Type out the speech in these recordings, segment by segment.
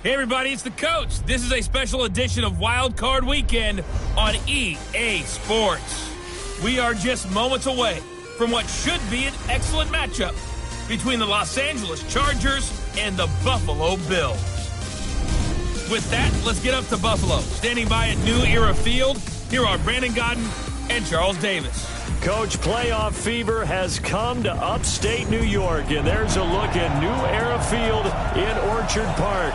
Hey everybody, it's the coach. This is a special edition of Wild Card Weekend on EA Sports. We are just moments away from what should be an excellent matchup between the Los Angeles Chargers and the Buffalo Bills. With that, let's get up to Buffalo. Standing by at New Era Field, here are Brandon Godden and Charles Davis. Coach, playoff fever has come to upstate New York, and there's a look at New Era Field in Orchard Park.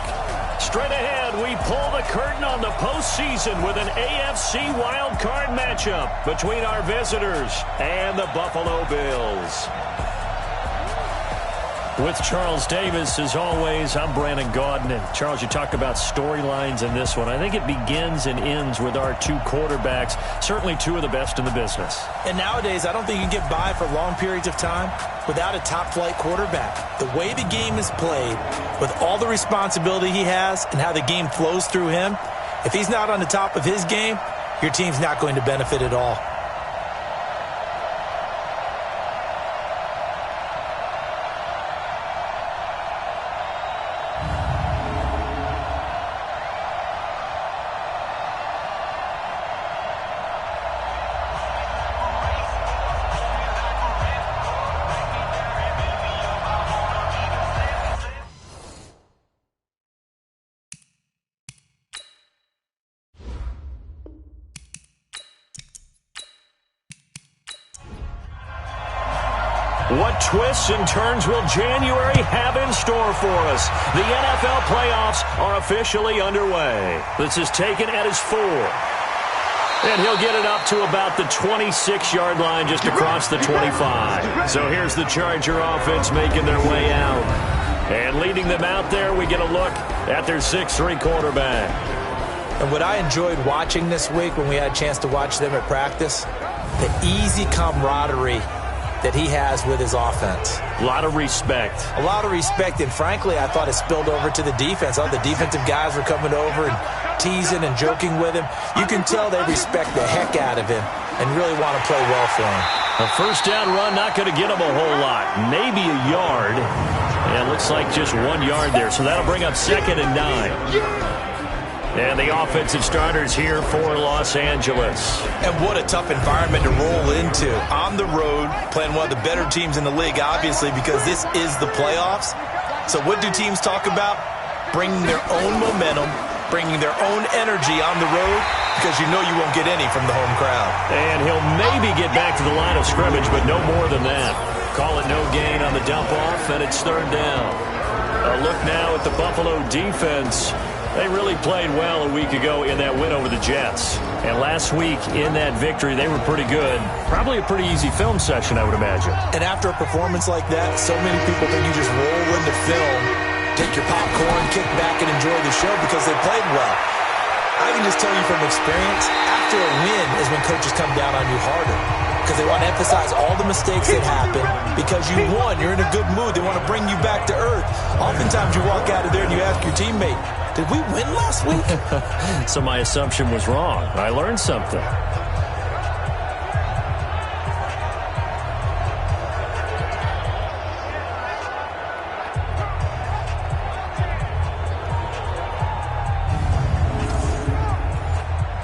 Straight ahead, we pull the curtain on the postseason with an AFC wildcard matchup between our visitors and the Buffalo Bills. With Charles Davis, as always, I'm Brandon Gaudin. And Charles, you talk about storylines in this one. I think it begins and ends with our two quarterbacks, certainly two of the best in the business. And nowadays, I don't think you can get by for long periods of time without a top-flight quarterback. The way the game is played, with all the responsibility he has and how the game flows through him, if he's not on the top of his game, your team's not going to benefit at all. What twists and turns will January have in store for us? The NFL playoffs are officially underway. This is taken at his 4. And he'll get it up to about the 26-yard line just across the 25. So here's the Charger offense making their way out. And leading them out there, we get a look at their 6'3 quarterback. And what I enjoyed watching this week when we had a chance to watch them at practice, the easy camaraderie that he has with his offense. A lot of respect. A lot of respect, and frankly, I thought it spilled over to the defense. All the defensive guys were coming over and teasing and joking with him. You can tell they respect the heck out of him and really want to play well for him. A first down run, not going to get him a whole lot. Maybe a yard. And it looks like just 1 yard there, so that'll bring up 2nd and 9. And the offensive starters here for Los Angeles. And what a tough environment to roll into. On the road, playing one of the better teams in the league, obviously, because this is the playoffs. So what do teams talk about? Bringing their own momentum, bringing their own energy on the road, because you know you won't get any from the home crowd. And he'll maybe get back to the line of scrimmage, but no more than that. Call it no gain on the dump-off, and it's 3rd down. A look now at the Buffalo defense. They really played well a week ago in that win over the Jets. And last week in that victory, they were pretty good. Probably a pretty easy film session, I would imagine. And after a performance like that, so many people think you just roll into film, take your popcorn, kick back, and enjoy the show because they played well. I can just tell you from experience, after a win is when coaches come down on you harder because they want to emphasize all the mistakes that happened because you won. You're in a good mood. They want to bring you back to earth. Oftentimes you walk out of there and you ask your teammate, did we win last week? So my assumption was wrong. I learned something.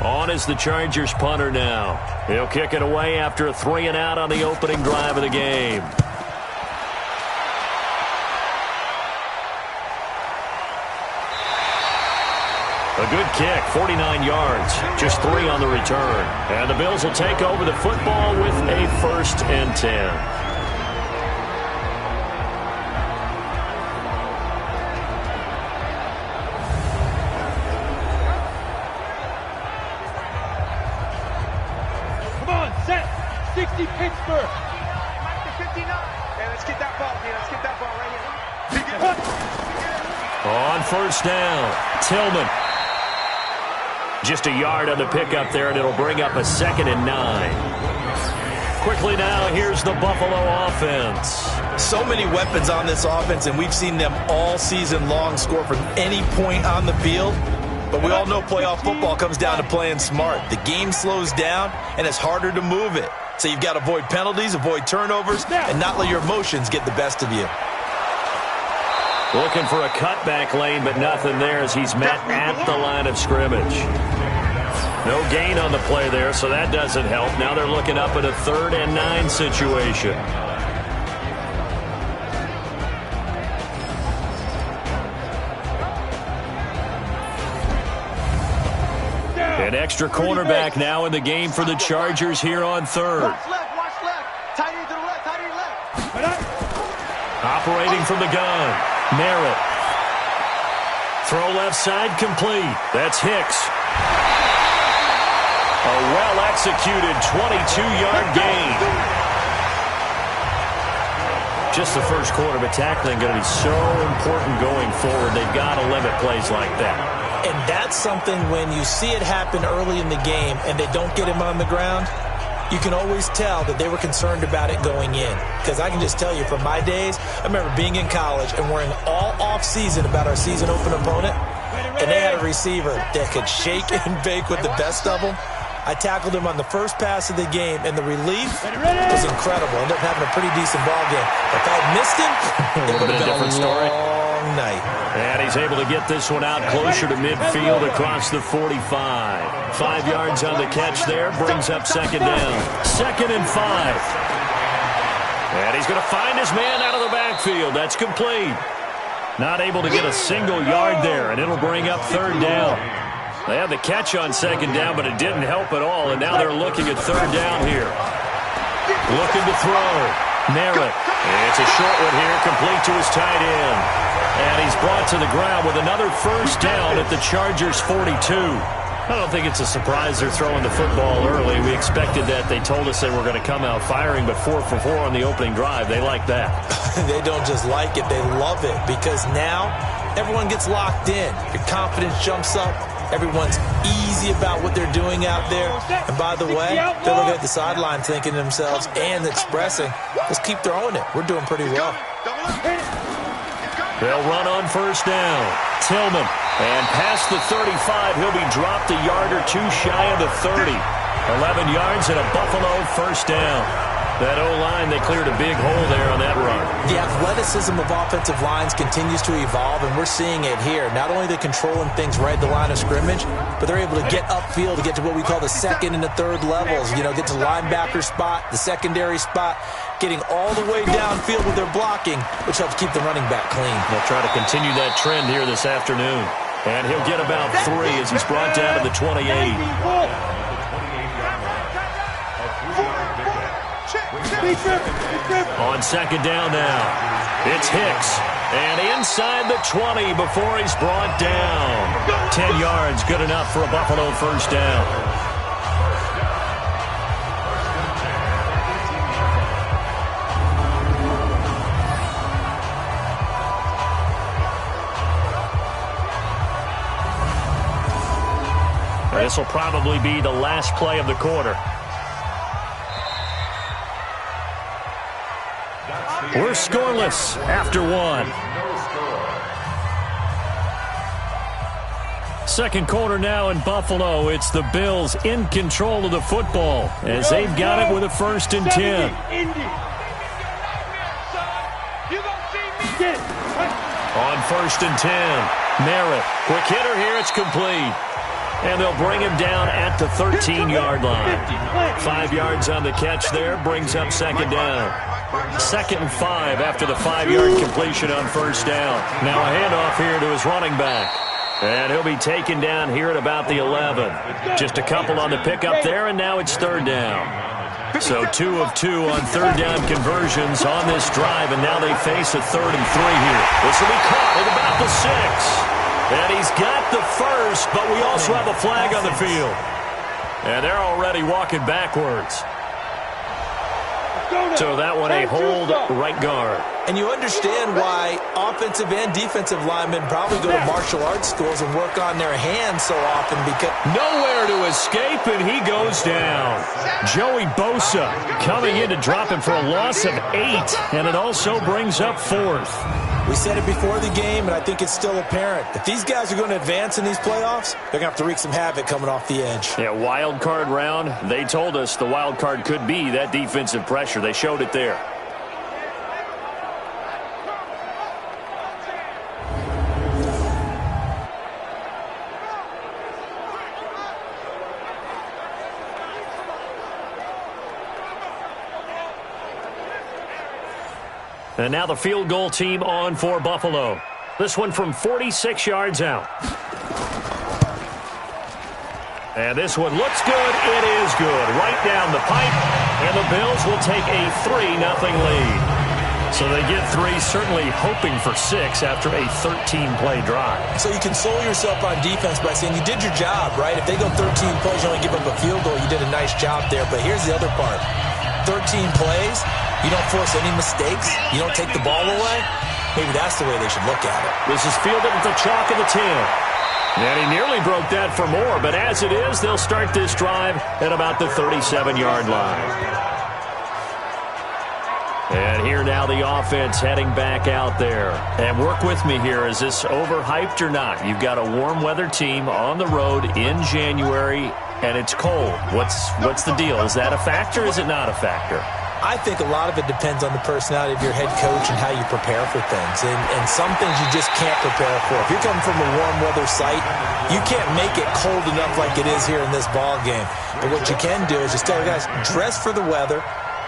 On is the Chargers punter now. He'll kick it away after a 3-and-out on the opening drive of the game. A good kick, 49 yards, just 3 on the return. And the Bills will take over the football with a 1st and 10. Pittsburgh. 59. Hey, let's get that ball here. Let's get that ball right here. On 1st down, Tillman. Just a yard on the pickup there, and it'll bring up a 2nd and 9. Quickly now, here's the Buffalo offense. So many weapons on this offense, and we've seen them all season long score from any point on the field. But we all know playoff football comes down to playing smart. The game slows down, and it's harder to move it. So you've got to avoid penalties, avoid turnovers, and not let your emotions get the best of you. Looking for a cutback lane, but nothing there as he's met at the line of scrimmage. No gain on the play there, so that doesn't help. Now they're looking up at a 3rd and 9 situation. An extra cornerback now in the game for the Chargers here on 3rd. Watch left. Tight end to the left, tight end left. Operating from the gun. Merritt. Throw left side complete. That's Hicks. A well-executed 22-yard gain. Just the first quarter, but tackling going to be so important going forward. They've got to limit plays like that. And that's something when you see it happen early in the game and they don't get him on the ground, you can always tell that they were concerned about it going in. Because I can just tell you from my days, I remember being in college and worrying all off-season about our season open opponent, and they had a receiver that could shake and bake with the best of them. I tackled him on the first pass of the game, and the relief was incredible. Ended up having a pretty decent ball game. If I had missed him, it would have been a long night. And he's able to get this one out closer to midfield across the 45. 5 yards on the catch there, brings up 2nd down. 2nd and 5. And he's going to find his man out of the backfield. That's complete. Not able to get a single yard there, and it'll bring up 3rd down. They had the catch on 2nd down, but it didn't help at all, and now they're looking at 3rd down here. Looking to throw. Merritt. It's a short one here, complete to his tight end. And he's brought to the ground with another 1st down at the Chargers' 42. I don't think it's a surprise they're throwing the football early. We expected that. They told us they were going to come out firing, but 4 for 4 on the opening drive. They like that. They don't just like it, they love it, because now everyone gets locked in. Your confidence jumps up. Everyone's easy about what they're doing out there. And by the way, they're looking at the sideline thinking to themselves and expressing, let's keep throwing it. We're doing pretty well. They'll run on 1st down. Tillman. And past the 35, he'll be dropped a yard or 2 shy of the 30. 11 yards and a Buffalo 1st down. That O-line, they cleared a big hole there on that run. The athleticism of offensive lines continues to evolve, and we're seeing it here. Not only are they controlling things right at the line of scrimmage, but they're able to get upfield to get to what we call the 2nd and the 3rd levels. You know, get to the linebacker spot, the secondary spot, getting all the way downfield with their blocking, which helps keep the running back clean. They'll try to continue that trend here this afternoon. And he'll get about 3 as he's brought down to the 28. On 2nd down now, it's Hicks. And inside the 20 before he's brought down. 10 yards, good enough for a Buffalo 1st down. This will probably be the last play of the quarter. We're scoreless after 1. 2nd quarter now in Buffalo. It's the Bills in control of the football as they've got it with a 1st and 10. On 1st and 10, Merritt. Quick hitter here, it's complete. And they'll bring him down at the 13-yard line. 5 yards on the catch there, brings up 2nd down. 2nd and 5 after the 5-yard completion on 1st down. Now a handoff here to his running back. And he'll be taken down here at about the 11. Just a couple on the pickup there, and now it's 3rd down. So 2 of 2 on 3rd down conversions on this drive, and now they face a 3rd and 3 here. This will be caught at about the 6. And he's got the 1st, but we also have a flag on the field. And they're already walking backwards. So that one a hold right guard. And you understand why offensive and defensive linemen probably go to martial arts schools and work on their hands so often, because nowhere to escape, and he goes down. Joey Bosa coming in to drop him for a loss of 8, and it also brings up 4th. We said it before the game, and I think it's still apparent. If these guys are going to advance in these playoffs, they're going to have to wreak some havoc coming off the edge. Yeah, wild card round. They told us the wild card could be that defensive pressure. They showed it there. And now the field goal team on for Buffalo. This one from 46 yards out. And this one looks good. It is good. Right down the pipe. And the Bills will take a 3-0 lead. So they get 3, certainly hoping for 6 after a 13-play drive. So you console yourself on defense by saying you did your job, right? If they go 13 plays, you only give up a field goal, you did a nice job there. But here's the other part. 13 plays, you don't force any mistakes, you don't take the ball away. Maybe that's the way they should look at it. This is fielded at the chalk of the 10. And he nearly broke that for more, but as it is, they'll start this drive at about the 37-yard line. And here now the offense heading back out there. And work with me here. Is this overhyped or not? You've got a warm weather team on the road in January, and it's cold. What's the deal? Is that a factor or is it not a factor? I think a lot of it depends on the personality of your head coach and how you prepare for things. And some things you just can't prepare for. If you're coming from a warm weather site, you can't make it cold enough like it is here in this ball game. But what you can do is just tell guys, dress for the weather,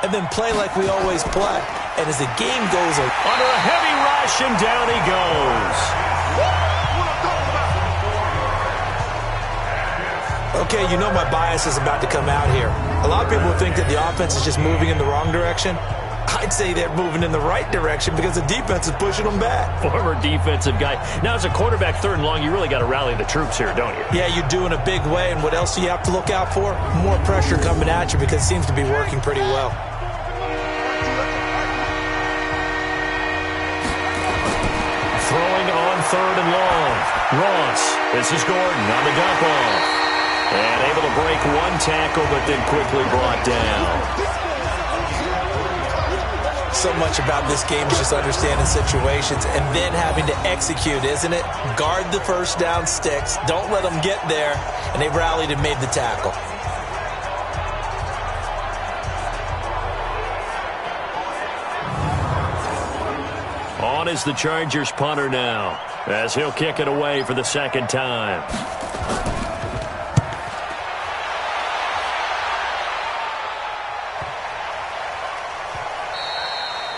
and then play like we always play. And as the game goes on, under a heavy rush, and down he goes. Okay, you know my bias is about to come out here. A lot of people think that the offense is just moving in the wrong direction. I'd say they're moving in the right direction because the defense is pushing them back. Former defensive guy. Now, as a quarterback, 3rd and long, you really got to rally the troops here, don't you? Yeah, you do in a big way. And what else do you have to look out for? More pressure coming at you because it seems to be working pretty well. Throwing on 3rd and long. Ross. This is Gordon on the dump off. And able to break one tackle, but then quickly brought down. So much about this game is just understanding situations and then having to execute, isn't it? Guard the first down sticks. Don't let them get there. And they rallied and made the tackle. On is the Chargers punter now, as he'll kick it away for the 2nd time.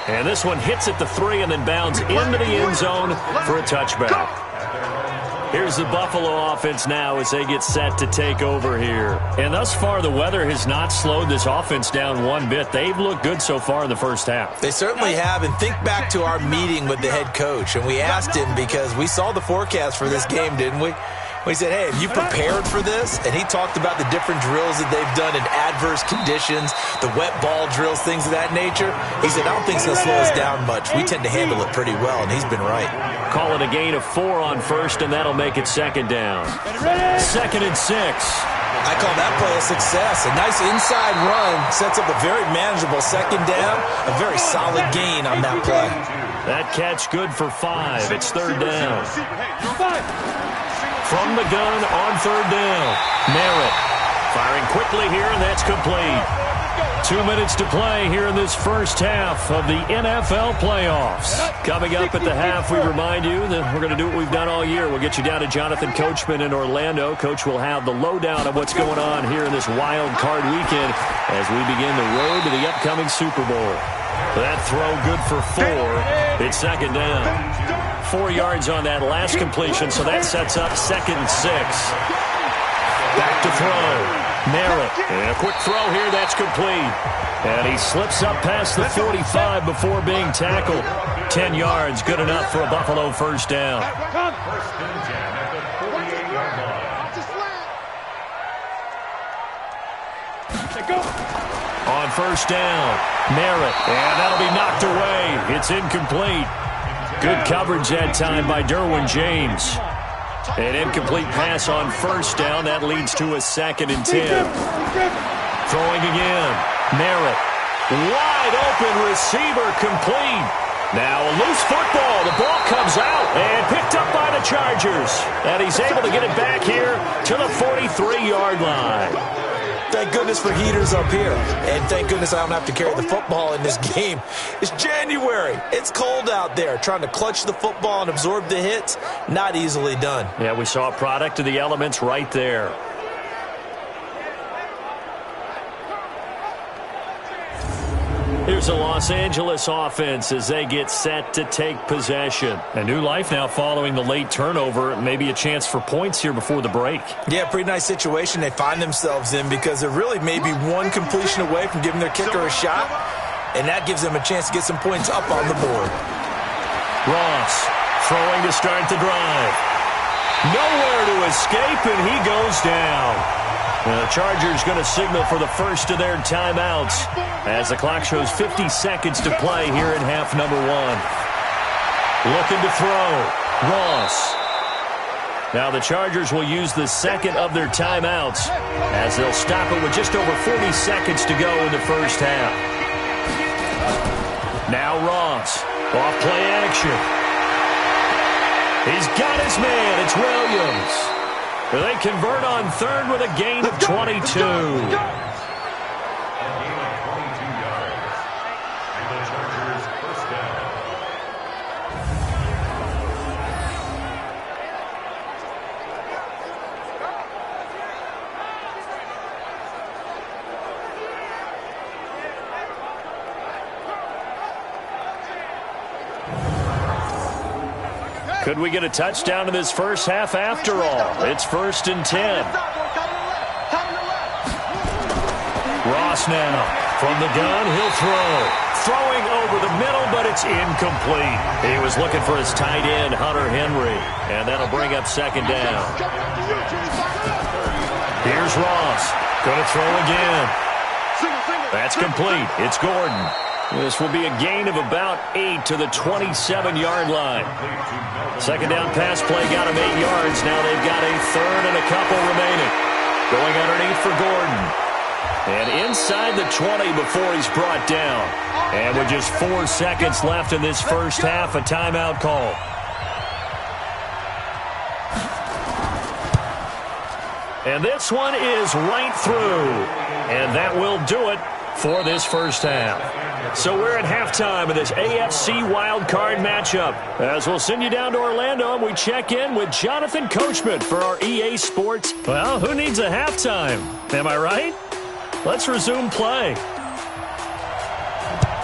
And this one hits at the 3 and then bounds into the end zone for a touchback. Here's the Buffalo offense now as they get set to take over here. And thus far, the weather has not slowed this offense down one bit. They've looked good so far in the first half. They certainly have. And think back to our meeting with the head coach. And we asked him because we saw the forecast for this game, didn't we? We said, hey, have you prepared for this? And he talked about the different drills that they've done in adverse conditions, the wet ball drills, things of that nature. He said, I don't think it's going to slow us down much. We tend to handle it pretty well, and he's been right. Call it a gain of 4 on 1st, and that'll make it 2nd down. 2nd and 6. I call that play a success. A nice inside run sets up a very manageable 2nd down, a very solid gain on that play. That catch good for 5. It's 3rd down. From the gun on 3rd down. Merritt firing quickly here, and that's complete. 2 minutes to play here in this first half of the NFL playoffs. Coming up at the half, we remind you that we're going to do what we've done all year. We'll get you down to Jonathan Coachman in Orlando. Coach will have the lowdown of what's going on here in this wild card weekend as we begin the road to the upcoming Super Bowl. That throw good for 4. It's 2nd down. 4 yards on that last completion, so that sets up 2nd and 6. Back to throw. Merritt. And a quick throw here, that's complete. And he slips up past the 45 before being tackled. 10 yards, good enough for a Buffalo 1st down. On 1st down, Merritt. And that'll be knocked away. It's incomplete. Good coverage that time by Derwin James. An incomplete pass on 1st down. That leads to a 2nd and 10. Throwing again. Merritt. Wide open receiver complete. Now a loose football. The ball comes out and picked up by the Chargers. And he's able to get it back here to the 43-yard line. Thank goodness for heaters up here. And thank goodness I don't have to carry the football in this game. It's January. It's cold out there. Trying to clutch the football and absorb the hits, not easily done. Yeah, we saw a product of the elements right there. Here's here's the Los Angeles offense as they get set to take possession. A new life now following the late turnover. Maybe a chance for points here before the break. Yeah, pretty nice situation they find themselves in because they're really maybe one completion away from giving their kicker a shot, and that gives them a chance to get some points up on the board. Ross throwing to start the drive. Nowhere to escape, and he goes down. The Chargers going to signal for the first of their timeouts as the clock shows 50 seconds to play here in half number one. Looking to throw. Ross. Now the Chargers will use the second of their timeouts as they'll stop it with just over 40 seconds to go in the first half. Now Ross. Off play action. He's got his man. It's Williams. They convert on third with a gain of 22. Could we get a touchdown in this first half after all? It's 1st and 10. Ross now from the gun. He'll throw. Throwing over the middle, but it's incomplete. He was looking for his tight end, Hunter Henry, and that'll bring up second down. Here's Ross. Going to throw again. That's complete. It's Gordon. This will be a gain of about 8 to the 27-yard line. Second down pass play got him 8 yards. Now they've got a third and a couple remaining. Going underneath for Gordon. And inside the 20 before he's brought down. And with just 4 seconds left in this first half, a timeout call. And this one is right through. And that will do it for this first half. So we're at halftime of this AFC wildcard matchup. As we'll send you down to Orlando, and we check in with Jonathan Coachman for our EA Sports. Well, who needs a halftime? Am I right? Let's resume play.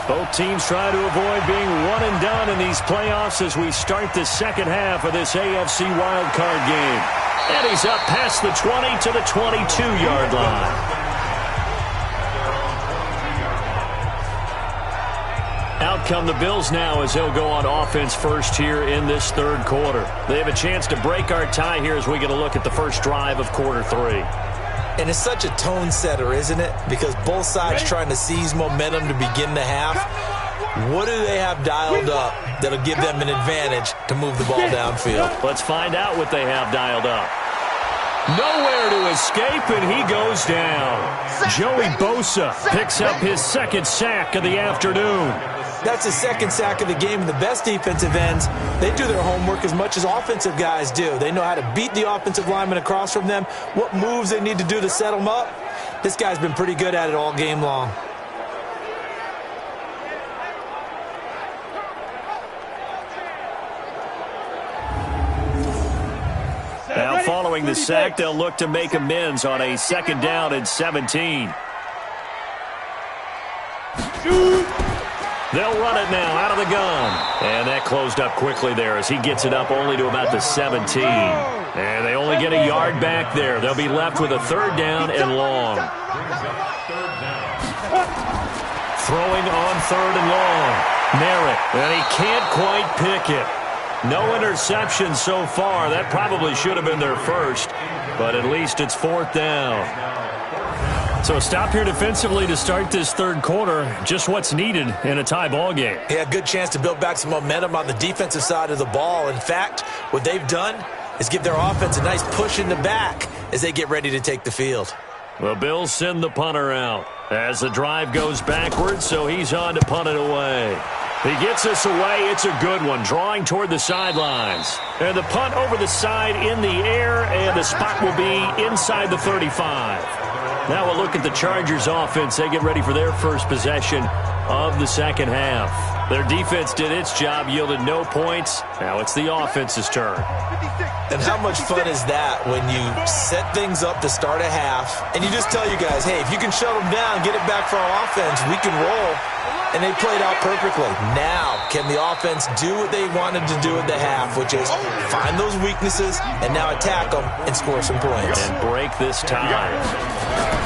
Both teams try to avoid being one and done in these playoffs as we start the second half of this AFC wildcard game. And he's up past the 20 to the 22-yard line. Out come the Bills now as they'll go on offense first here in this third quarter. They have a chance to break our tie here as we get a look at the first drive of quarter 3. And it's such a tone setter, isn't it? Because both sides trying to seize momentum to begin the half. What do they have dialed up that'll give them an advantage to move the ball downfield? Let's find out what they have dialed up. Nowhere to escape, and he goes down. Joey Bosa picks up his second sack of the afternoon. That's his second sack of the game, and the best defensive ends, they do their homework as much as offensive guys do. They know how to beat the offensive lineman across from them, what moves they need to do to set them up. This guy's been pretty good at it all game long. Now following the sack, they'll look to make amends on a second down and 17. They'll run it now out of the gun. And that closed up quickly there as he gets it up only to about the 17. And they only get a yard back there. They'll be left with a third down and long. Throwing on third and long. Merritt, and he can't quite pick it. No interception so far. That probably should have been their first, but at least it's fourth down. So a stop here defensively to start this third quarter. Just what's needed in a tie ball game. Yeah, good chance to build back some momentum on the defensive side of the ball. In fact, what they've done is give their offense a nice push in the back as they get ready to take the field. The Bills send the punter out as the drive goes backwards, so he's on to punt it away. He gets us away. It's a good one, drawing toward the sidelines. And the punt over the side in the air, and the spot will be inside the 35. Now we'll look at the Chargers offense. They get ready for their first possession of the second half. Their defense did its job, yielded no points. Now it's the offense's turn. And how much fun is that when you set things up to start a half and you just tell you guys, hey, if you can shut them down, get it back for our offense, we can roll. And they played out perfectly. Now, can the offense do what they wanted to do at the half, which is find those weaknesses and now attack them and score some points. And break this tie.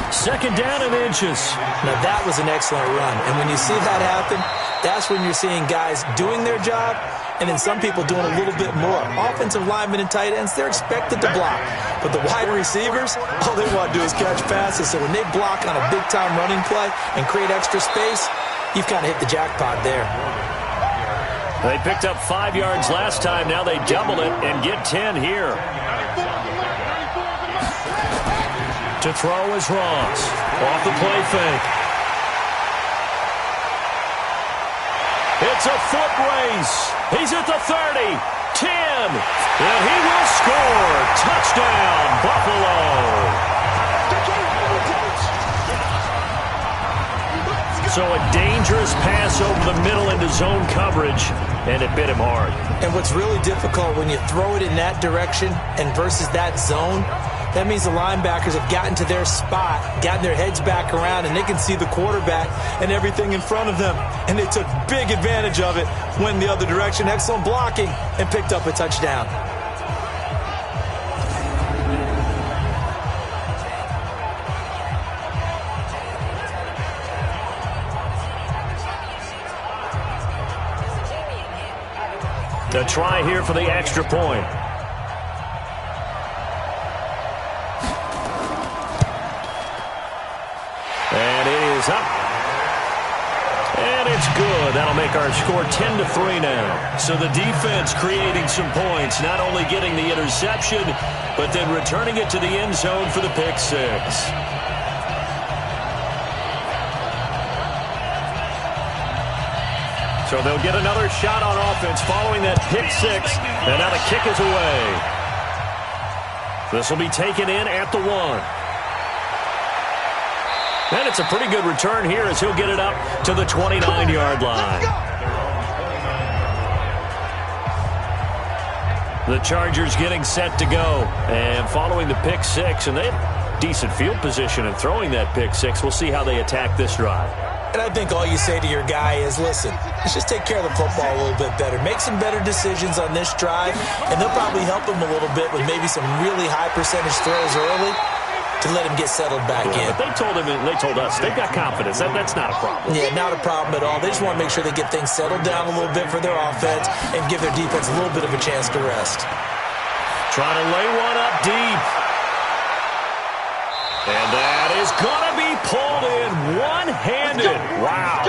Second down and inches. Now, that was an excellent run. And when you see that happen, that's when you're seeing guys doing their job and then some people doing a little bit more. Offensive linemen and tight ends, they're expected to block. But the wide receivers, all they want to do is catch passes. So when they block on a big-time running play and create extra space, you've kind of hit the jackpot there. They picked up 5 yards last time. Now they double it and get 10 here. To throw is Ross. Off the play fake. It's a foot race. He's at the 30, 10, and he will score. Touchdown, Buffalo. So a dangerous pass over the middle into zone coverage, and it bit him hard. And what's really difficult when you throw it in that direction and versus that zone, that means the linebackers have gotten to their spot, gotten their heads back around, and they can see the quarterback and everything in front of them. And they took big advantage of it, went the other direction, excellent blocking, and picked up a touchdown. A try here for the extra point. And it is up. And it's good. That'll make our score 10-3 now. So the defense creating some points, not only getting the interception, but then returning it to the end zone for the pick six. So they'll get another shot on offense following that pick six. And now the kick is away. This will be taken in at the 1. And it's a pretty good return here as he'll get it up to the 29-yard line. The Chargers getting set to go. And following the pick six, and they have decent field position in throwing that pick six. We'll see how they attack this drive. And I think all you say to your guy is, listen, let's just take care of the football a little bit better. Make some better decisions on this drive, and they'll probably help him a little bit with maybe some really high percentage throws early to let him get settled back in. But they told him, and they told us, they've got confidence. That's not a problem. Yeah, not a problem at all. They just want to make sure they get things settled down a little bit for their offense and give their defense a little bit of a chance to rest. Trying to lay one up deep. And that is going to be pulled in one-handed. Wow.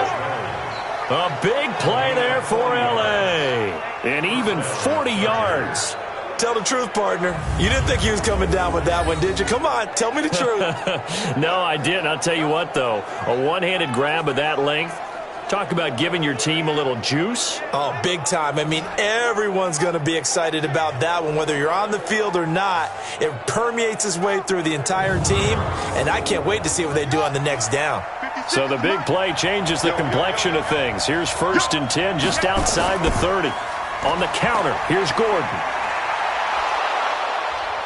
A big play there for L.A. And even 40 yards. Tell the truth, partner. You didn't think he was coming down with that one, did you? Come on, tell me the truth. No, I didn't. I'll tell you what, though. A one-handed grab of that length. Talk about giving your team a little juice. Oh, big time. I mean, everyone's going to be excited about that one, whether you're on the field or not. It permeates its way through the entire team, and I can't wait to see what they do on the next down. So the big play changes the complexion of things. Here's 1st and 10 just outside the 30. On the counter, here's Gordon.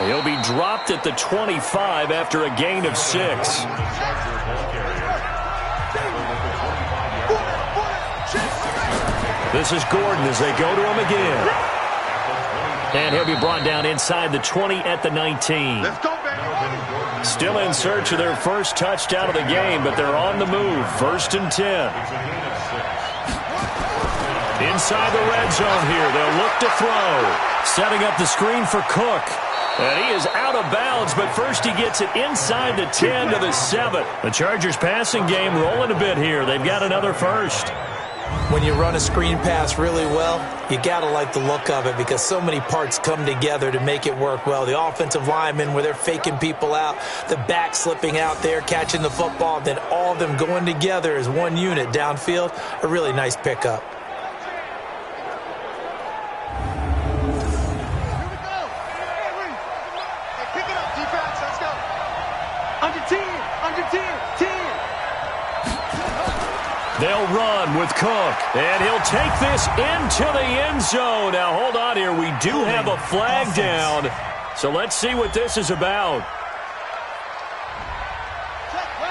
He'll be dropped at the 25 after a gain of 6. This is Gordon as they go to him again. And he'll be brought down inside the 20 at the 19. Still in search of their first touchdown of the game, but they're on the move. 1st and 10. Inside the red zone here. They'll look to throw. Setting up the screen for Cook. And he is out of bounds, but first he gets it inside the 10 to the 7. The Chargers passing game rolling a bit here. They've got another first. When you run a screen pass really well, you got to like the look of it because so many parts come together to make it work well. The offensive linemen, where they're faking people out, the back slipping out there, catching the football, then all of them going together as one unit downfield, a really nice pickup. They'll run with Cook, and he'll take this into the end zone. Now, hold on here. We do have a flag down, so let's see what this is about.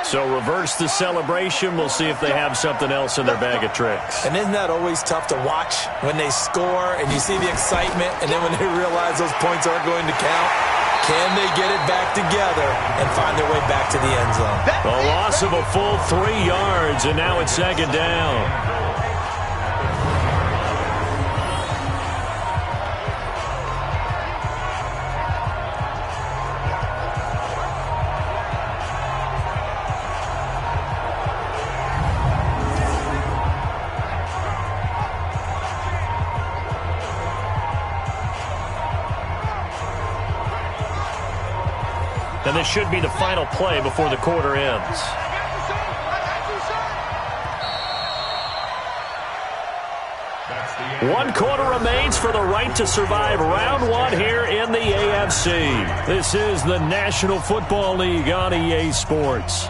So reverse the celebration. We'll see if they have something else in their bag of tricks. And isn't that always tough to watch when they score and you see the excitement, and then when they realize those points aren't going to count? Can they get it back together and find their way back to the end zone? A loss of a full 3 yards, and now it's second down. And this should be the final play before the quarter ends. One quarter remains for the right to survive round one here in the AFC. This is the National Football League on EA Sports.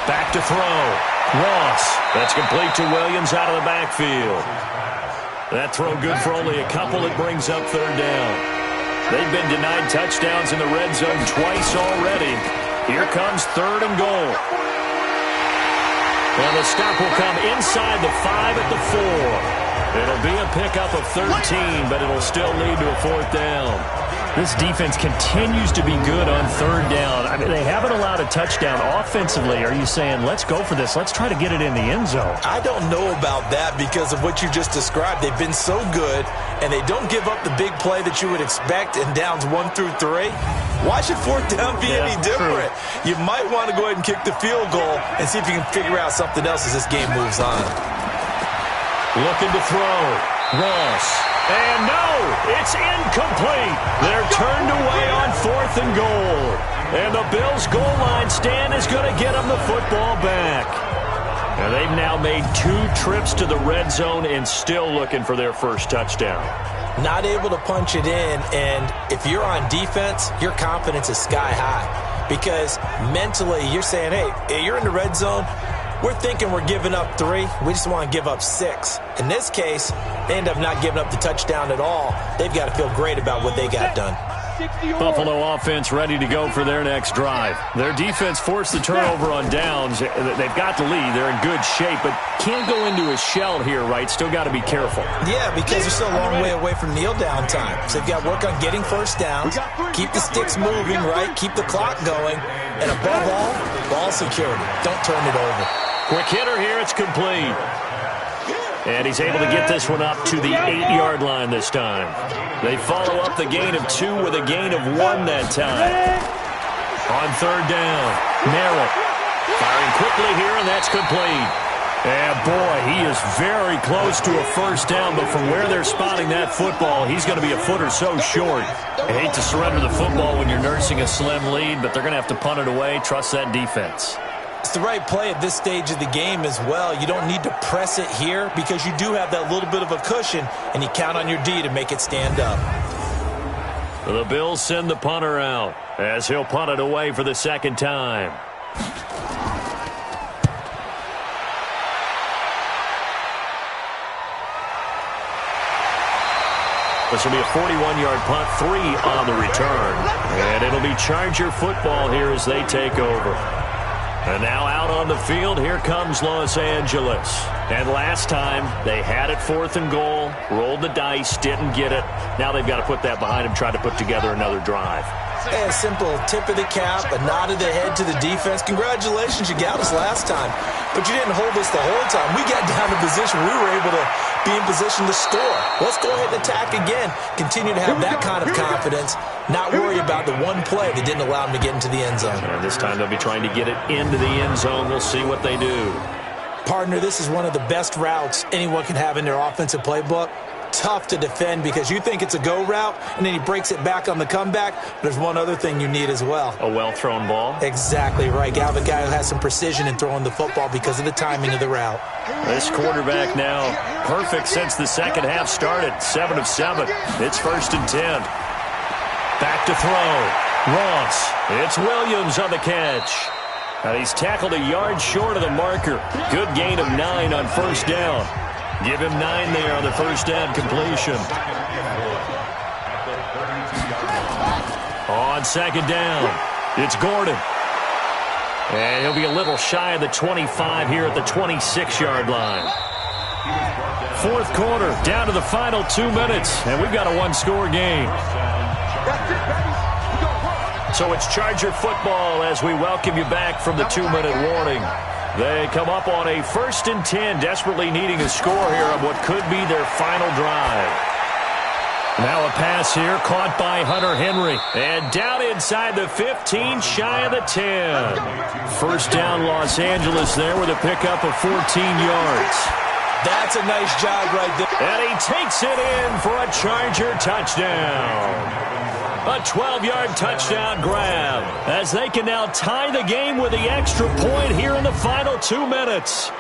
Back to throw. Ross. That's complete to Williams out of the backfield. That throw good for only a couple. It brings up third down. They've been denied touchdowns in the red zone twice already. Here comes third and goal. And the stop will come inside the 5 at the 4. It'll be a pickup of 13, but it'll still lead to a fourth down. This defense continues to be good on third down. I mean, they haven't allowed a touchdown offensively. Are you saying, let's go for this? Let's try to get it in the end zone. I don't know about that because of what you just described. They've been so good, and they don't give up the big play that you would expect in downs 1 through 3. Why should fourth down be any different? True. You might want to go ahead and kick the field goal and see if you can figure out something else as this game moves on. Looking to throw. Ross. And no, it's incomplete. They're turned away on fourth and goal. And the Bills' goal line stand is going to get them the football back. And they've now made 2 trips to the red zone and still looking for their first touchdown. Not able to punch it in, and if you're on defense, your confidence is sky high. Because mentally, you're saying, hey, you're in the red zone. We're thinking we're giving up 3. We just want to give up 6. In this case, they end up not giving up the touchdown at all. They've got to feel great about what they got done. Buffalo offense ready to go for their next drive. Their defense forced the turnover on downs. They've got the lead. They're in good shape, but can't go into a shell here, right? Still got to be careful. Yeah, because they're still a long way away from kneel down time. So they've got to work on getting first downs, keep the sticks moving, right? Keep the clock going. And above all, ball security. Don't turn it over. Quick hitter here. It's complete. And he's able to get this one up to the 8-yard line this time. They follow up the gain of 2 with a gain of 1 that time. On third down, Merritt firing quickly here, and that's complete. And boy, he is very close to a first down, but from where they're spotting that football, he's going to be a foot or so short. I hate to surrender the football when you're nursing a slim lead, but they're going to have to punt it away. Trust that defense. It's the right play at this stage of the game as well. You don't need to press it here because you do have that little bit of a cushion, and you count on your D to make it stand up. The Bills send the punter out as he'll punt it away for the second time. This will be a 41-yard punt, 3 on the return. And it'll be Charger football here as they take over. And now out on the field, here comes Los Angeles. And last time, they had it 4th and goal, rolled the dice, didn't get it. Now they've got to put that behind them, try to put together another drive. Hey, a simple tip of the cap, a nod of the head to the defense. Congratulations, you got us last time. But you didn't hold us the whole time. We got down in position. We were able to be in position to score. Let's go ahead and attack again. Continue to have that kind of confidence. Not worry about the one play that didn't allow them to get into the end zone. And this time they'll be trying to get it into the end zone. We'll see what they do. Partner, this is one of the best routes anyone can have in their offensive playbook. tough to defend because you think it's a go route, and then he breaks it back on the comeback. But there's one other thing you need as well. A well-thrown ball? Exactly right. You have a guy who has some precision in throwing the football because of the timing of the route. This quarterback now perfect since the second half started. 7 of 7. It's 1st and 10. Back to throw. Ross. It's Williams on the catch. And he's tackled a yard short of the marker. Good gain of 9 on 1st down. Give him 9 there on the 1st down completion. On 2nd down, it's Gordon. And he'll be a little shy of the 25 here at the 26-yard line. 4th quarter, down to the final 2 minutes, and we've got a one-score game. So it's Charger football as we welcome you back from the 2-minute warning. They come up on a 1st and 10, desperately needing a score here on what could be their final drive. Now a pass here, caught by Hunter Henry. And down inside the 15, shy of the 10. 1st down, Los Angeles there with a pickup of 14 yards. That's a nice job right there. And he takes it in for a Charger touchdown. A 12-yard touchdown grab as they can now tie the game with the extra point here in the final 2 minutes.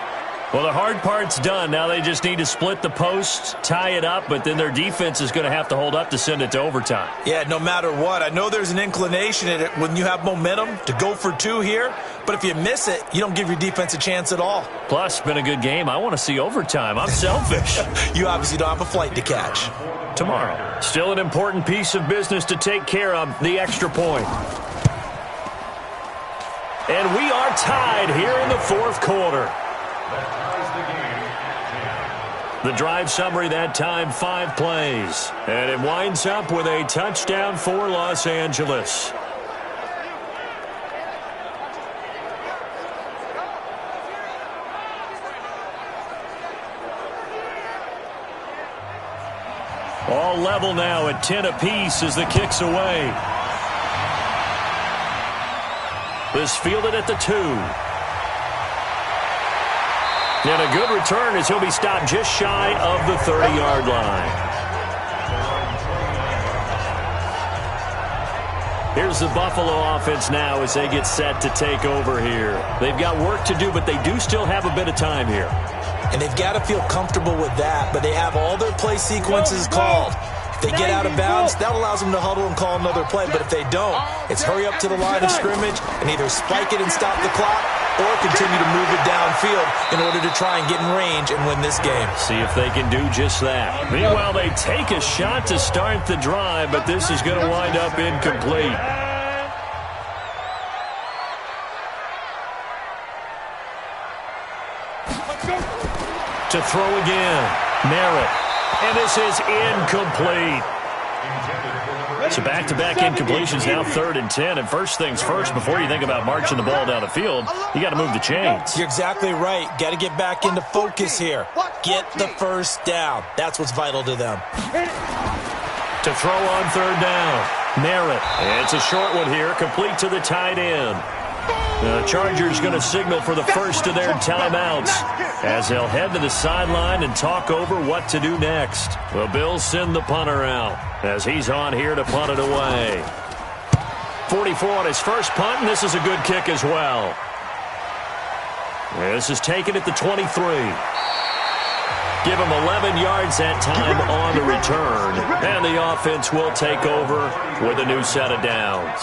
Well, the hard part's done. Now they just need to split the post, tie it up, but then their defense is going to have to hold up to send it to overtime. Yeah, no matter what. I know there's an inclination in it when you have momentum to go for 2 here, but if you miss it, you don't give your defense a chance at all. Plus, it's been a good game. I want to see overtime. I'm selfish. You obviously don't have a flight to catch. Tomorrow. Still an important piece of business to take care of, the extra point. And we are tied here in the 4th quarter. The drive summary that time, 5 plays. And it winds up with a touchdown for Los Angeles. All level now at 10 apiece as the kick's away. This fielded at the 2. And a good return as he'll be stopped just shy of the 30-yard line. Here's the Buffalo offense now as they get set to take over here. They've got work to do, but they do still have a bit of time here. And they've got to feel comfortable with that, but they have all their play sequences called. If they get out of bounds, that allows them to huddle and call another play, but if they don't, it's hurry up to the line of scrimmage and either spike it and stop the clock or continue to move it downfield in order to try and get in range and win this game. See if they can do just that. Meanwhile, they take a shot to start the drive, but this is going to wind up incomplete. To throw again, Merritt, and this is incomplete. So back-to-back incompletions, now 3rd and 10, and first things first, before you think about marching the ball down the field, you got to move the chains. You're exactly right. Got to get back into focus here. Get the 1st down. That's what's vital to them. To throw on 3rd down, Merritt. It's a short one here, complete to the tight end. The Chargers going to signal for the first of their timeouts as they'll head to the sideline and talk over what to do next. The Bills send the punter out as he's on here to punt it away. 44 on his first punt, and this is a good kick as well. This is taken at the 23. Give him 11 yards that time on the return, and the offense will take over with a new set of downs.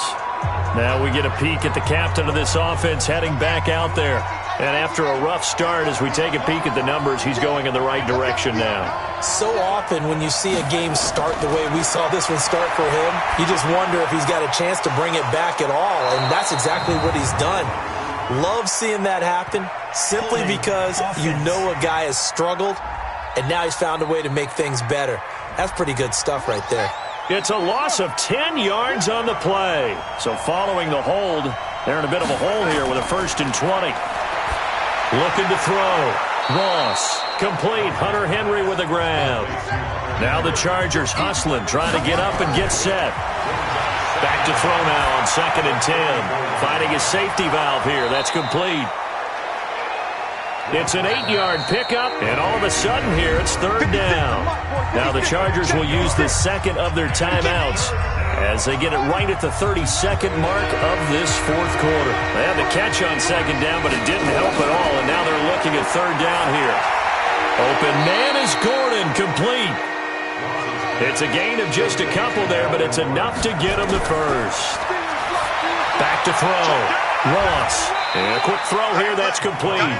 Now we get a peek at the captain of this offense heading back out there. And after a rough start, as we take a peek at the numbers, he's going in the right direction now. So often when you see a game start the way we saw this one start for him, you just wonder if he's got a chance to bring it back at all. And that's exactly what he's done. Love seeing that happen simply because you know a guy has struggled, and now he's found a way to make things better. That's pretty good stuff right there. It's a loss of 10 yards on the play. So following the hold, they're in a bit of a hole here with a 1st and 20. Looking to throw. Ross, complete. Hunter Henry with a grab. Now the Chargers hustling, trying to get up and get set. Back to throw now on 2nd and 10. Finding his safety valve here. That's complete. It's an 8-yard pickup, and all of a sudden here, it's third down. Now the Chargers will use the second of their timeouts as they get it right at the 32nd mark of this fourth quarter. They had the catch on second down, but it didn't help at all, and now they're looking at third down here. Open man is Gordon, complete. It's a gain of just a couple there, but it's enough to get him the first. Back to throw. Ross. And a quick throw here, that's complete.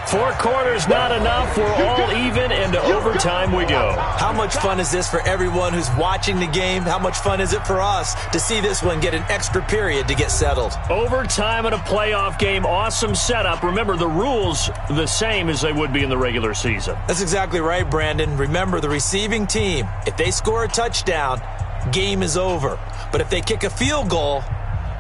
4 quarters not enough. We're all even, and to overtime we go. How much fun is this for everyone who's watching the game? How much fun is it for us to see this one get an extra period to get settled? Overtime in a playoff game, awesome setup. Remember, the rules the same as they would be in the regular season. That's exactly right, Brandon. Remember, the receiving team, if they score a touchdown, game is over. But if they kick a field goal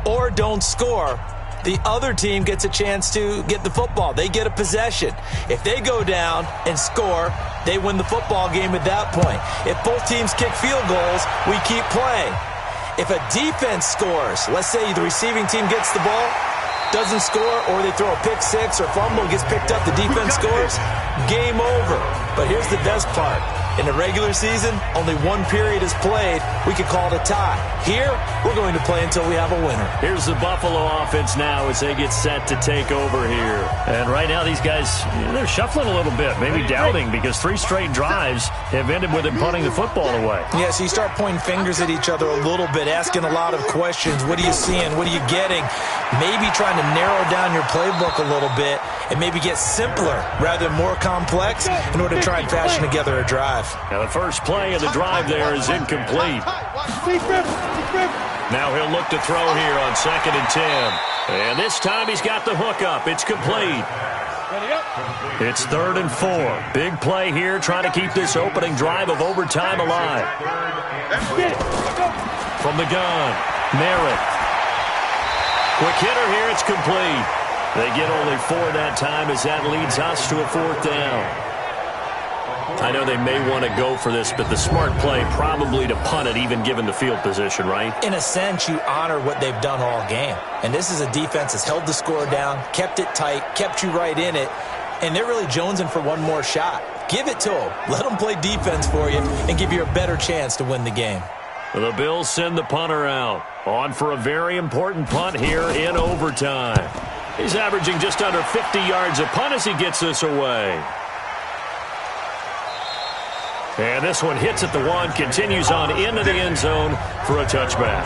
or don't score, the other team gets a chance to get the football. They get a possession. If they go down and score, they win the football game at that point. If both teams kick field goals, we keep playing. If a defense scores, let's say the receiving team gets the ball, doesn't score, or they throw a pick six or fumble, gets picked up, the defense scores, game over. But here's the best part. In the regular season, only one period is played. We could call it a tie. Here, we're going to play until we have a winner. Here's the Buffalo offense now as they get set to take over here. And right now, these guys, they're shuffling a little bit, maybe doubting, because 3 straight drives have ended with them punting the football away. Yeah, so you start pointing fingers at each other a little bit, asking a lot of questions. What are you seeing? What are you getting? Maybe trying to narrow down your playbook a little bit and maybe get simpler rather than more complex in order to try and fashion together a drive. Now the first play of the drive there is incomplete. Now he'll look to throw here on 2nd and 10. And this time he's got the hook up. It's complete. It's 3rd and 4. Big play here, trying to keep this opening drive of overtime alive. From the gun, Merritt. Quick hitter here, it's complete. They get only 4 that time as that leads us to a 4th down. I know they may want to go for this, but the smart play probably to punt it, even given the field position, right? In a sense, you honor what they've done all game. And this is a defense that's held the score down, kept it tight, kept you right in it, and they're really jonesing for one more shot. Give it to them. Let them play defense for you and give you a better chance to win the game. The Bills send the punter out. On for a very important punt here in overtime. He's averaging just under 50 yards a punt as he gets this away. And this one hits at the 1, continues on into the end zone for a touchback.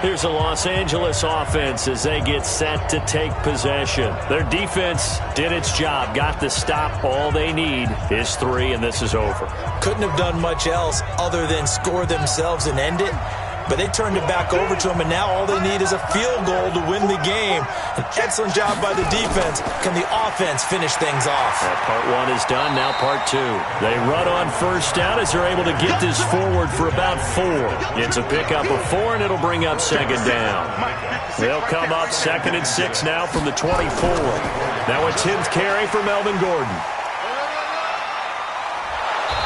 Here's the Los Angeles offense as they get set to take possession. Their defense did its job, got the stop. All they need is 3, and this is over. Couldn't have done much else other than score themselves and end it. But they turned it back over to them, and now all they need is a field goal to win the game. An excellent job by the defense. Can the offense finish things off? That part 1 is done, now part 2. They run on first down as they're able to get this forward for about 4. It's a pickup of 4, and it'll bring up 2nd down. They'll come up 2nd and 6 now from the 24. Now a 10th carry for Melvin Gordon.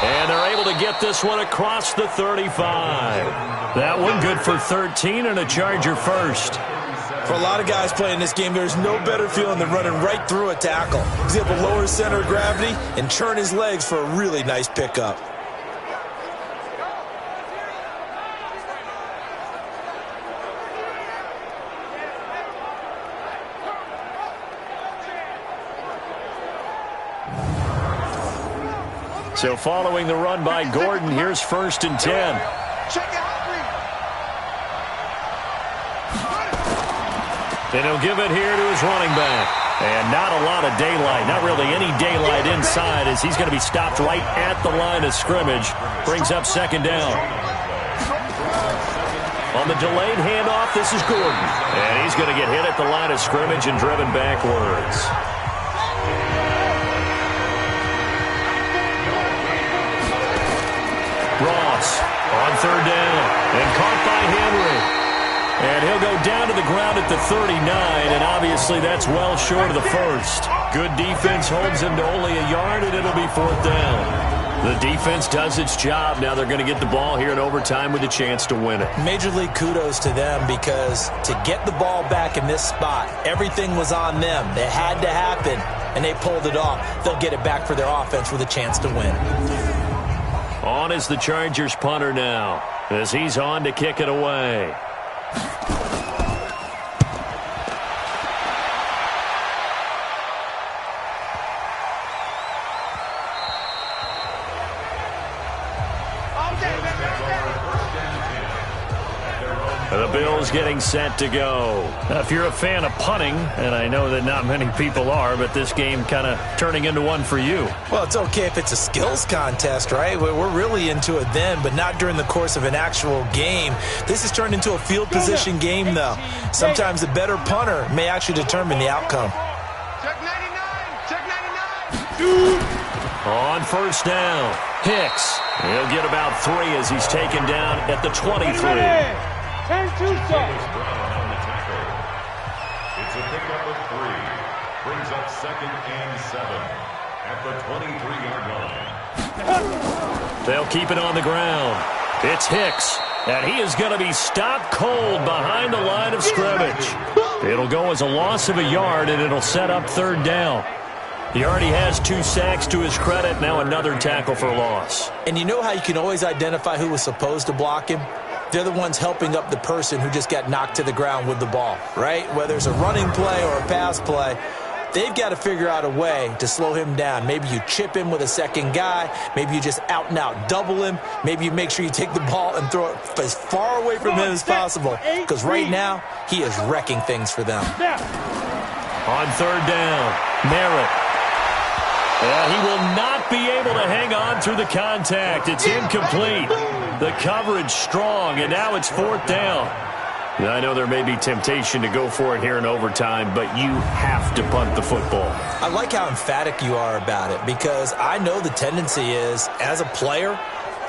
And they're able to get this one across the 35. That one good for 13 and a Charger first. For a lot of guys playing this game, there's no better feeling than running right through a tackle. He's able to lower his center of gravity and turn his legs for a really nice pickup. So following the run by Gordon, here's 1st and 10. And he'll give it here to his running back. And not a lot of daylight, not really any daylight inside as he's going to be stopped right at the line of scrimmage. Brings up 2nd down. On the delayed handoff, this is Gordon. And he's going to get hit at the line of scrimmage and driven backwards. Ross on 3rd down and caught by Henry. And he'll go down to the ground at the 39, and obviously that's well short of the first. Good defense holds him to only a yard, and it'll be 4th down. The defense does its job. Now they're going to get the ball here in overtime with a chance to win it. Major league kudos to them, because to get the ball back in this spot, everything was on them. It had to happen, and they pulled it off. They'll get it back for their offense with a chance to win. On is the Chargers punter now, as he's on to kick it away. The Bills getting set to go. Now, if you're a fan of punting, and I know that not many people are, but this game kind of turning into one for you. Well, it's okay if it's a skills contest, right? We're really into it then, but not during the course of an actual game. This has turned into a field position game, though. Sometimes the better punter may actually determine the outcome. Check 99. Check 99. On first down, Hicks. He'll get about 3 as he's taken down at the 23. And two Brown on the tackle. It's a pickup of 3. Brings up 2nd and 7 at the 23-yard line. They'll keep it on the ground. It's Hicks, and he is going to be stopped cold behind the line of scrimmage. It'll go as a loss of a yard, and it'll set up 3rd down. He already has 2 sacks to his credit, now another tackle for loss. And you know how you can always identify who was supposed to block him? They're the ones helping up the person who just got knocked to the ground with the ball, right? Whether it's a running play or a pass play, they've got to figure out a way to slow him down. Maybe you chip him with a second guy. Maybe you just out-and-out double him. Maybe you make sure you take the ball and throw it as far away from him as possible, because right now he is wrecking things for them. On 3rd down, Merritt. And he will not be able to hang on through the contact. It's incomplete. The coverage strong, and now it's 4th down. Now, I know there may be temptation to go for it here in overtime, but you have to punt the football. I like how emphatic you are about it, because I know the tendency is, as a player,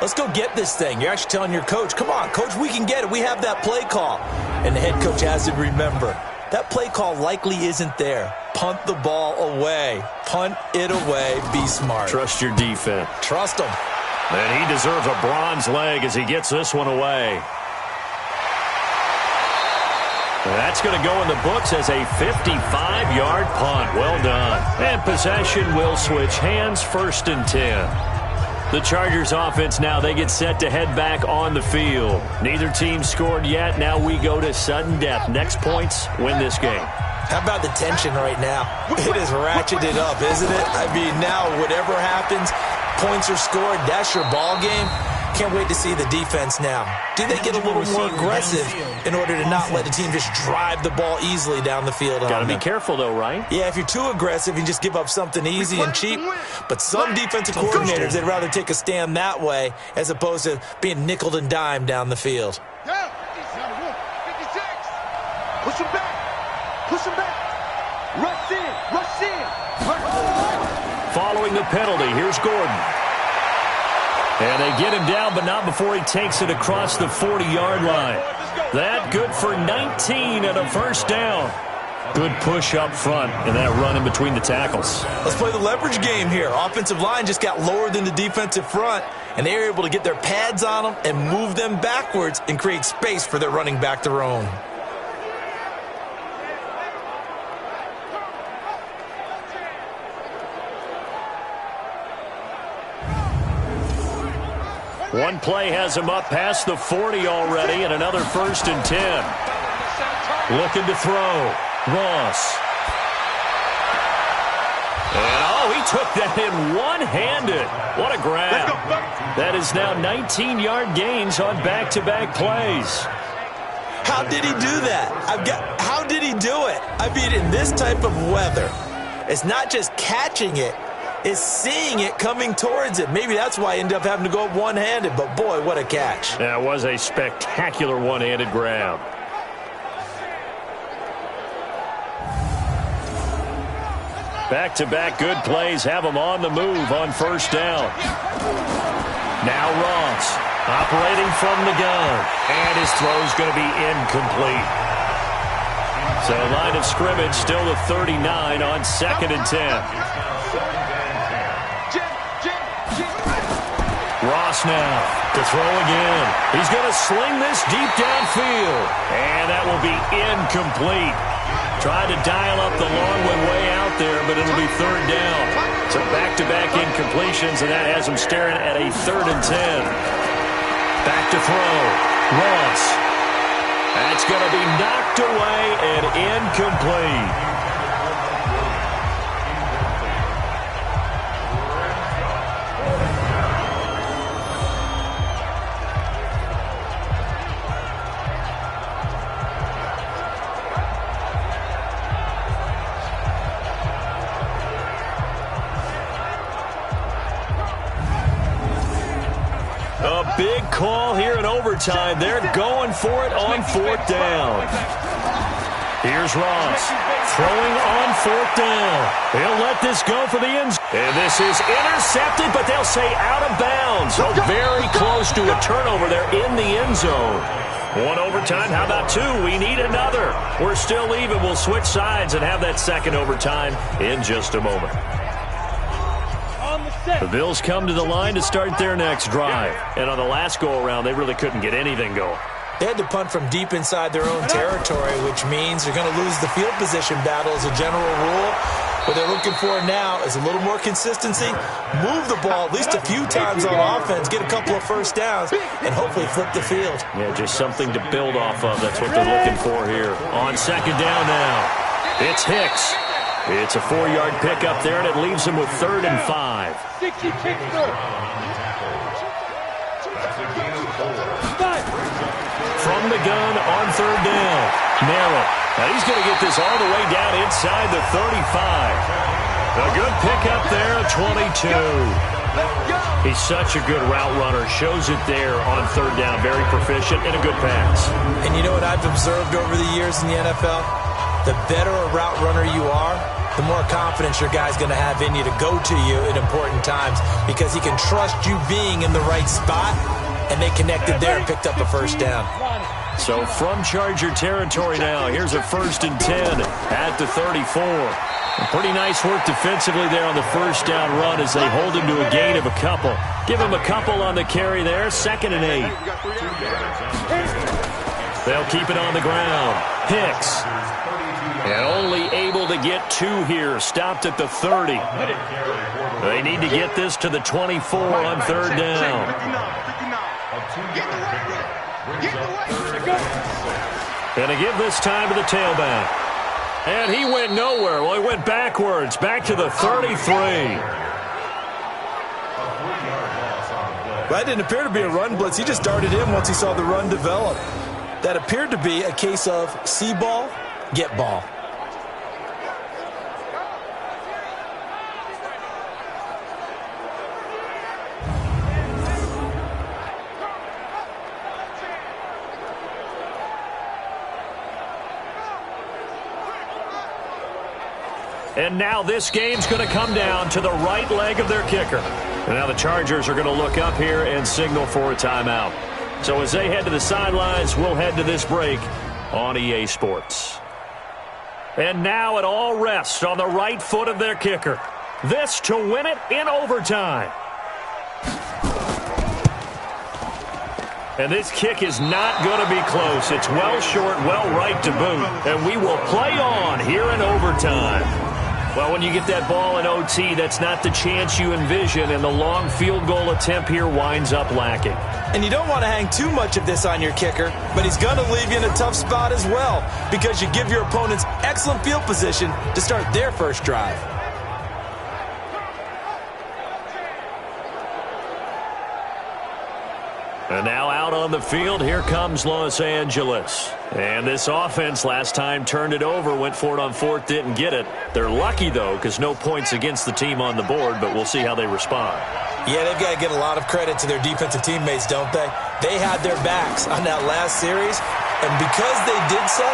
let's go get this thing. You're actually telling your coach, come on, coach, we can get it. We have that play call. And the head coach has to remember, that play call likely isn't there. Punt the ball away. Punt it away. Be smart. Trust your defense. Trust him. And he deserves a bronze leg as he gets this one away. And that's going to go in the books as a 55-yard punt. Well done. And possession will switch hands, 1st and 10. The Chargers offense now, they get set to head back on the field. Neither team scored yet. Now we go to sudden death. Next points win this game. How about the tension right now? It is ratcheted up, isn't it? I mean, now whatever happens, points are scored. That's your ball game. Can't wait to see the defense now. Do they get a little more aggressive in order to not let the team just drive the ball easily down the field? Got to be careful, though, right? Yeah, if you're too aggressive, you just give up something easy and cheap. But some defensive coordinators, they'd rather take a stand that way as opposed to being nickeled and dimed down the field. 56. Push him back. Push him back. Rush in. Rush in. Following the penalty, here's Gordon. And they get him down, but not before he takes it across the 40-yard line. That good for 19 and a 1st down. Good push up front and that run in between the tackles. Let's play the leverage game here. Offensive line just got lower than the defensive front, and they were able to get their pads on them and move them backwards and create space for their running back to roam. One play has him up past the 40 already, and another 1st and 10. Looking to throw. Ross. And, he took that in one-handed. What a grab. That is now 19-yard gains on back-to-back plays. How did he do that? How did he do it? I mean, in this type of weather, it's not just catching it. Is seeing it coming towards it. Maybe that's why I ended up having to go up one-handed, but boy, what a catch. That was a spectacular one-handed grab. Back-to-back good plays have them on the move on 1st down. Now Ross operating from the gun, and his throw's going to be incomplete. So line of scrimmage still the 39 on 2nd and 10. Ross now to throw again. He's going to sling this deep downfield. And that will be incomplete. Tried to dial up the long one way out there, but it'll be third down. So back-to-back incompletions, and that has him staring at a 3rd and 10. Back to throw. Ross. That's going to be knocked away and incomplete. A big call here in overtime. They're going for it on 4th down. Here's Ross throwing on 4th down. He'll let this go for the end zone. And this is intercepted, but they'll say out of bounds. So very close to a turnover there in the end zone. One overtime. How about two? We need another. We're still even. We'll switch sides and have that second overtime in just a moment. The Bills come to the line to start their next drive. And on the last go-around, they really couldn't get anything going. They had to punt from deep inside their own territory, which means they're going to lose the field position battle as a general rule. What they're looking for now is a little more consistency, move the ball at least a few times on offense, get a couple of first downs, and hopefully flip the field. Yeah, just something to build off of. That's what they're looking for here. On 2nd down now, it's Hicks. It's a 4-yard pickup there, and it leaves him with 3rd and 5. From the gun on 3rd down, Merritt. Now he's going to get this all the way down inside the 35. A good pickup there at 22. He's such a good route runner. Shows it there on 3rd down. Very proficient and a good pass. And you know what I've observed over the years in the NFL? The better a route runner you are, the more confidence your guy's going to have in you to go to you at important times because he can trust you being in the right spot, and they connected there and picked up a first down. So from Charger territory now, here's a 1st and 10 at the 34. Pretty nice work defensively there on the first down run as they hold him to a gain of a couple. Give him a couple on the carry there, 2nd and 8. They'll keep it on the ground. Hicks. And only able to get 2 here. Stopped at the 30. They need to get this to the 24 on 3rd down. And to give this time to the tailback. And he went nowhere. Well, he went backwards. Back to the 33. That didn't appear to be a run blitz. He just darted in once he saw the run develop. That appeared to be a case of see ball, get ball. And now this game's going to come down to the right leg of their kicker. And now the Chargers are going to look up here and signal for a timeout. So as they head to the sidelines, we'll head to this break on EA Sports. And now it all rests on the right foot of their kicker. This to win it in overtime. And this kick is not going to be close. It's well short, well right to boot. And we will play on here in overtime. Well, when you get that ball in OT, that's not the chance you envision, and the long field goal attempt here winds up lacking. And you don't want to hang too much of this on your kicker, but he's going to leave you in a tough spot as well because you give your opponents excellent field position to start their first drive. And now out on the field, here comes Los Angeles. And this offense last time turned it over, went for it on 4th, didn't get it. They're lucky, though, because no points against the team on the board, but we'll see how they respond. Yeah, they've got to give a lot of credit to their defensive teammates, don't they? They had their backs on that last series, and because they did so,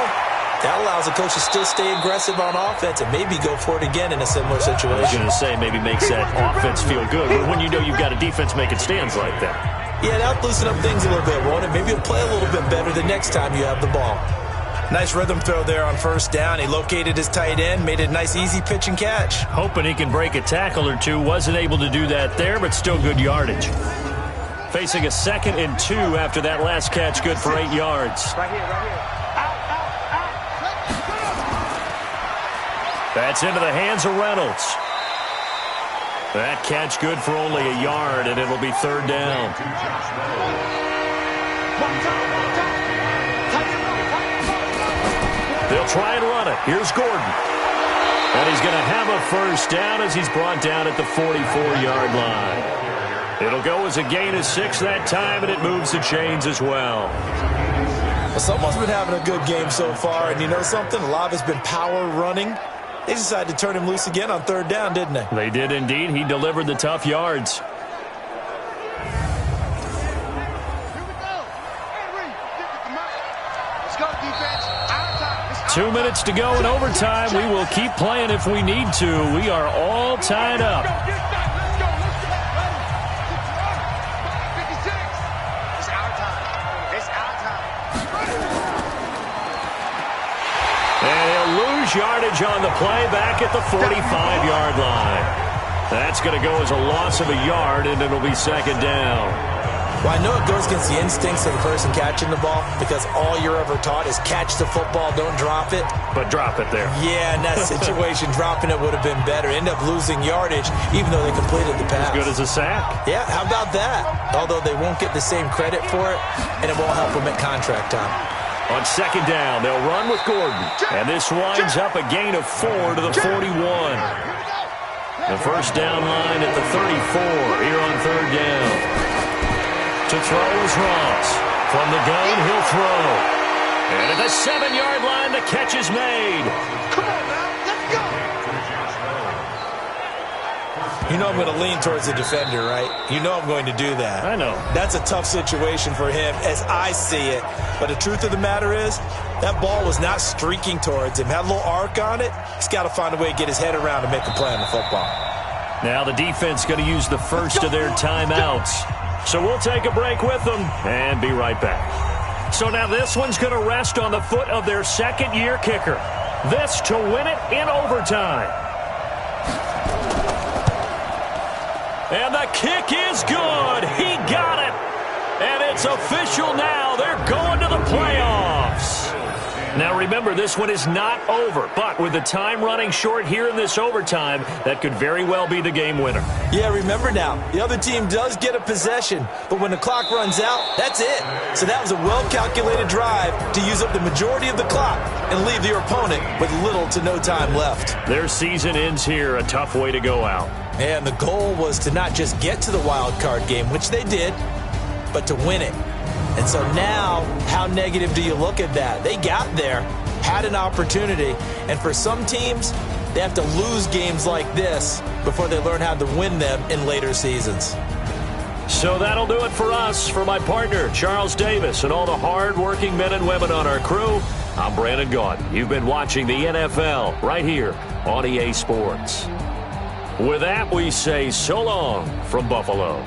that allows the coach to still stay aggressive on offense and maybe go for it again in a similar situation. I was going to say maybe makes that offense feel good, but when you know you've got a defense making stands like that. Yeah, that'll loosen up things a little bit, won't it? Maybe he'll play a little bit better the next time you have the ball. Nice rhythm throw there on 1st down. He located his tight end, made it a nice, easy pitch and catch. Hoping he can break a tackle or two. Wasn't able to do that there, but still good yardage. facing a 2nd and 2 after that last catch, good for 8 yards. Right here, right here. Out, out, out. That's into the hands of Reynolds. That catch good for only a yard, and it'll be 3rd down. They'll try and run it. Here's Gordon. And he's going to have a 1st down as he's brought down at the 44-yard line. It'll go as a gain of 6 that time, and it moves the chains as well. Well, someone's been having a good game so far, and you know something? A lot of it's been power running. They decided to turn him loose again on 3rd down, didn't they? They did indeed. He delivered the tough yards. Let's go, defense. Out of time. 2 minutes to go in overtime. We will keep playing if we need to. We are all tied up. Let's go. Ready. 56. It's our time. It's our time. And he'll lose yardage on the play back at the 45-yard line. That's going to go as a loss of a yard, and it'll be 2nd down. Well, I know it goes against the instincts of the person catching the ball because all you're ever taught is catch the football, don't drop it. But drop it there. Yeah, in that situation, dropping it would have been better. End up losing yardage, even though they completed the pass. As good as a sack. Yeah, how about that? Although they won't get the same credit for it, and it won't help them at contract time. On 2nd down, they'll run with Gordon. And this winds up a gain of 4 to the 41. The 1st down line at the 34 here on 3rd down. To throw is Ross. From the gun, he'll throw. And at the 7-yard line, the catch is made. Come on now. Let's go. You know I'm going to lean towards the defender, right? You know I'm going to do that. I know. That's a tough situation for him as I see it. But the truth of the matter is, that ball was not streaking towards him. Had a little arc on it. He's got to find a way to get his head around and make a play on the football. Now the defense going to use the first of their timeouts. So we'll take a break with them and be right back. So now this one's going to rest on the foot of their 2nd-year kicker. This to win it in overtime. And the kick is good. He got it. And it's official now. They're going to the playoffs. Now remember, this one is not over, but with the time running short here in this overtime, that could very well be the game winner. Yeah, remember now, the other team does get a possession, but when the clock runs out, that's it. So that was a well-calculated drive to use up the majority of the clock and leave your opponent with little to no time left. Their season ends here, a tough way to go out. And the goal was to not just get to the wild card game, which they did, but to win it. And so now, how negative do you look at that? They got there, had an opportunity, and for some teams, they have to lose games like this before they learn how to win them in later seasons. So that'll do it for us. For my partner, Charles Davis, and all the hard-working men and women on our crew, I'm Brandon Gaudin. You've been watching the NFL right here on EA Sports. With that, we say so long from Buffalo.